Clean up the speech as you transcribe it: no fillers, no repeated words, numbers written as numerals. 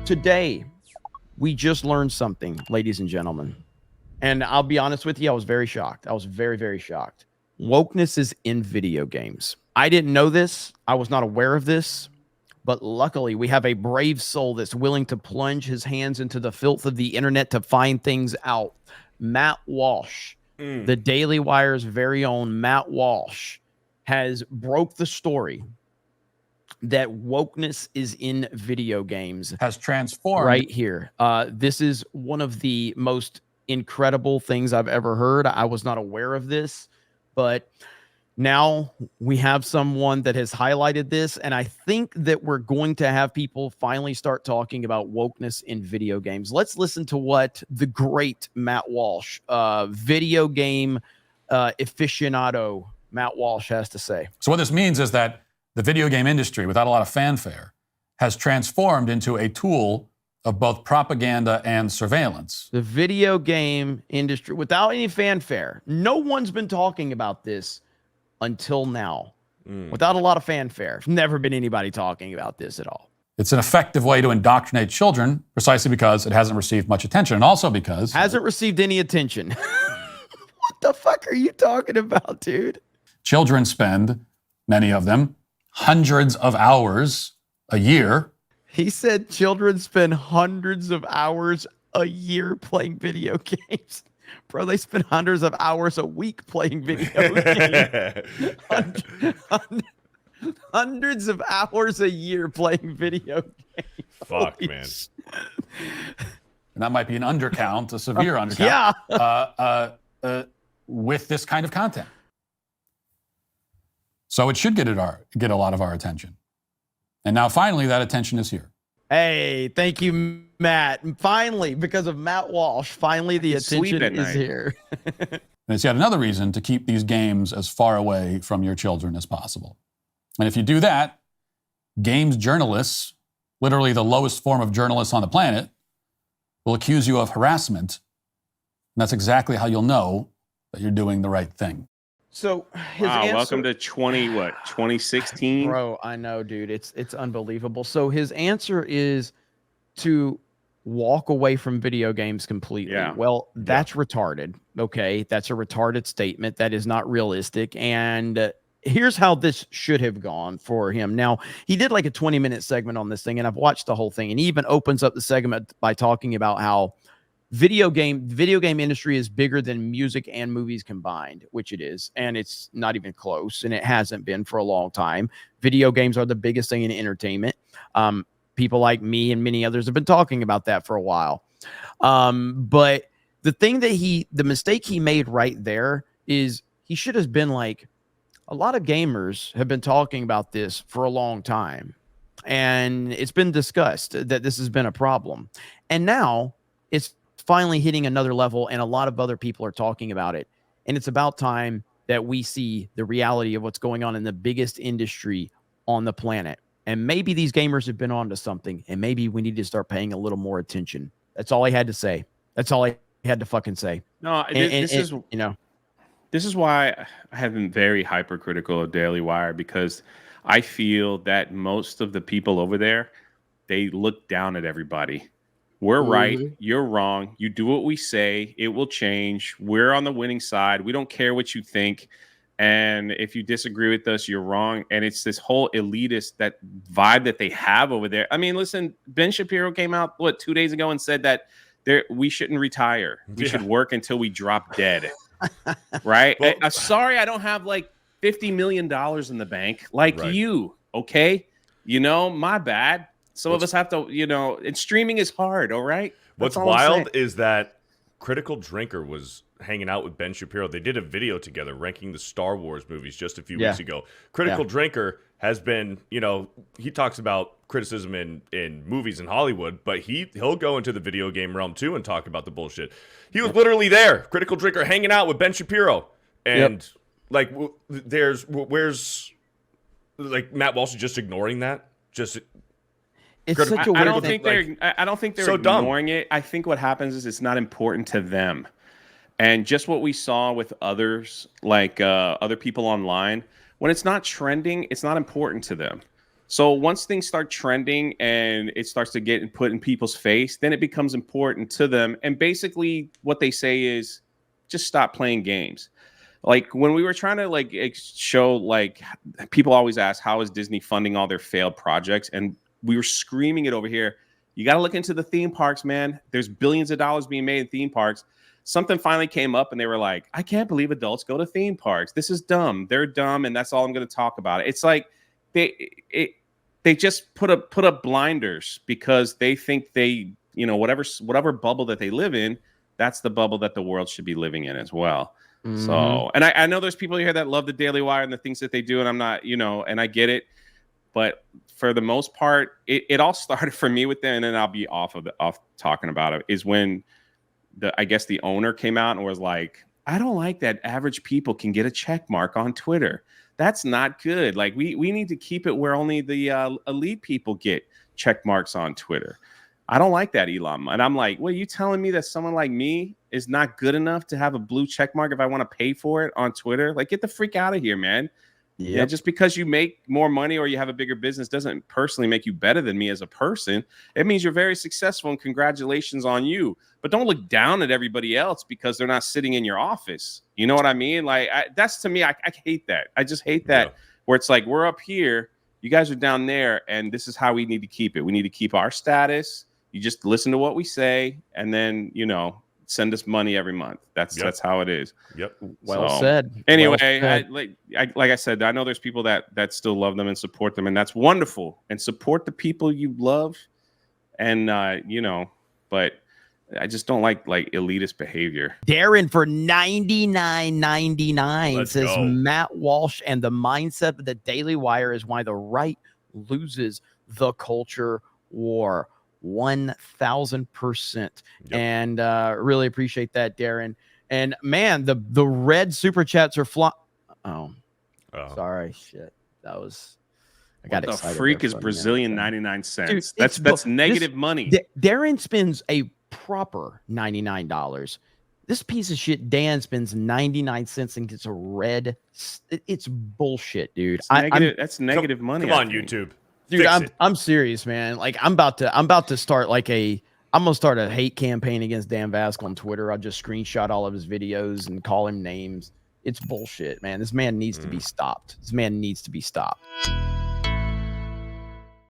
Today, we just learned something, ladies and gentlemen. And I'll be honest with you, I was very shocked. I was very, very shocked. Wokeness is in video games. I didn't know this. I was not aware of this. But luckily, we have a brave soul that's willing to plunge his hands into the filth of the internet to find things out. Matt Walsh, the Daily Wire's very own Matt Walsh, has broke the story that wokeness is in video games. Has transformed. Right here. This is one of the most incredible things I've ever heard. I was not aware of this, but now we have someone that has highlighted this, and I think that we're going to have people finally start talking about wokeness in video games. Let's listen to what the great Matt Walsh, video game aficionado Matt Walsh, has to say. So what this means is that the video game industry, without a lot of fanfare, has transformed into a tool of both propaganda and surveillance. The video game industry, without any fanfare, no one's been talking about this until now. Without a lot of fanfare. Never been anybody talking about this at all. It's an effective way to indoctrinate children precisely because it hasn't received much attention, and also because... Hasn't received any attention. What the fuck are you talking about, dude? Children spend, many of them, hundreds of hours a year. He said children spend hundreds of hours a year playing video games. Bro, they spend hundreds of hours a week playing video games. Hundreds of hours a year playing video games. Fuck, Holy man. And that might be an undercount, a severe undercount. Yeah. With this kind of content. So it should get a lot of our attention. And now finally that attention is here. Hey, thank you, Matt. And finally, because of Matt Walsh, finally the attention is here. And it's yet another reason to keep these games as far away from your children as possible. And if you do that, games journalists, literally the lowest form of journalists on the planet, will accuse you of harassment. And that's exactly how you'll know that you're doing the right thing. So his answer, welcome to 2016? Bro, I know, dude. It's unbelievable. So his answer is to walk away from video games completely. Yeah. Well, that's retarded. Okay, that's a retarded statement. That is not realistic. And here's how this should have gone for him. Now, he did like a 20-minute segment on this thing, and I've watched the whole thing. And he even opens up the segment by talking about how video game industry is bigger than music and movies combined, which it is, and it's not even close, and it hasn't been for a long time. Video games are the biggest thing in entertainment. People like me and many others have been talking about that for a while. But the mistake he made right there is he should have been like, a lot of gamers have been talking about this for a long time, and it's been discussed that this has been a problem, and now it's finally hitting another level, and a lot of other people are talking about it. And it's about time that we see the reality of what's going on in the biggest industry on the planet. And maybe these gamers have been onto something, and maybe we need to start paying a little more attention. That's all I had to say. That's all I had to fucking say. No, this is why I have been very hypercritical of Daily Wire, because I feel that most of the people over there, they look down at everybody. We're right. You're wrong. You do what we say. It will change. We're on the winning side. We don't care what you think. And if you disagree with us, you're wrong. And it's this whole elitist, that vibe that they have over there. I mean, listen, Ben Shapiro came out, 2 days ago and said that we shouldn't retire. We should work until we drop dead. Right? Well, sorry, I don't have like $50 million in the bank like you. Okay. My bad. Some of us have to, and streaming is hard, all right? What's wild is that Critical Drinker was hanging out with Ben Shapiro. They did a video together ranking the Star Wars movies just a few weeks ago. Critical Drinker has been, he talks about criticism in movies in Hollywood, but he'll go into the video game realm too and talk about the bullshit. He was literally there, Critical Drinker, hanging out with Ben Shapiro. And where's Matt Walsh is just ignoring that? It's such a weird thing. I don't think they're ignoring it. I think what happens is it's not important to them. And just what we saw with others, like other people online, when it's not trending, it's not important to them. So once things start trending and it starts to get put in people's face, then it becomes important to them. And basically what they say is just stop playing games. Like when we were trying to like show, like people always ask, how is Disney funding all their failed projects? And we were screaming it over here. You got to look into the theme parks, man. There's billions of dollars being made in theme parks. Something finally came up and they were like, I can't believe adults go to theme parks. This is dumb. They're dumb. And that's all I'm going to talk about. It's like they just put up blinders because they think they, you know, whatever bubble that they live in, that's the bubble that the world should be living in as well. Mm-hmm. So, and I know there's people here that love the Daily Wire and the things that they do, and I'm not, you know, and I get it. But for the most part, it all started for me with them, and then I'll be off talking about it, is when I guess the owner came out and was like, I don't like that average people can get a check mark on Twitter. That's not good. Like we need to keep it where only the elite people get check marks on Twitter. I don't like that, Elon. And I'm like, well, you telling me that someone like me is not good enough to have a blue check mark if I want to pay for it on Twitter? Like, get the freak out of here, man. Yep. Yeah, just because you make more money or you have a bigger business doesn't personally make you better than me as a person. It means you're very successful, and congratulations on you. But don't look down at everybody else because they're not sitting in your office. You know what I mean? Like, that's to me, I hate that. I just hate that, where it's like, we're up here, you guys are down there, and this is how we need to keep it. We need to keep our status. You just listen to what we say, and then, you know, send us money every month. That's how it is. Yep. Well said. Anyway, well said. Like I said, I know there's people that still love them and support them, and that's wonderful. And support the people you love, and you know, but I just don't like elitist behavior. Darren for $99.99 says go. Matt Walsh and the mindset of the Daily Wire is why the right loses the culture war. 1,000%. And really appreciate that, Darren. And man, the red super chats are sorry, shit. That was I got excited. The freak is Brazilian 99 cents. Dude, that's negative money. Darren spends a proper $99. This piece of shit Dan spends 99 cents and gets a red. It's bullshit, dude. That's negative money. Come on, YouTube. Dude, I'm serious, man. Like I'm about to start I'm gonna start a hate campaign against Dan Vasquez on Twitter. I'll just screenshot all of his videos and call him names. It's bullshit, man. This man needs to be stopped. This man needs to be stopped.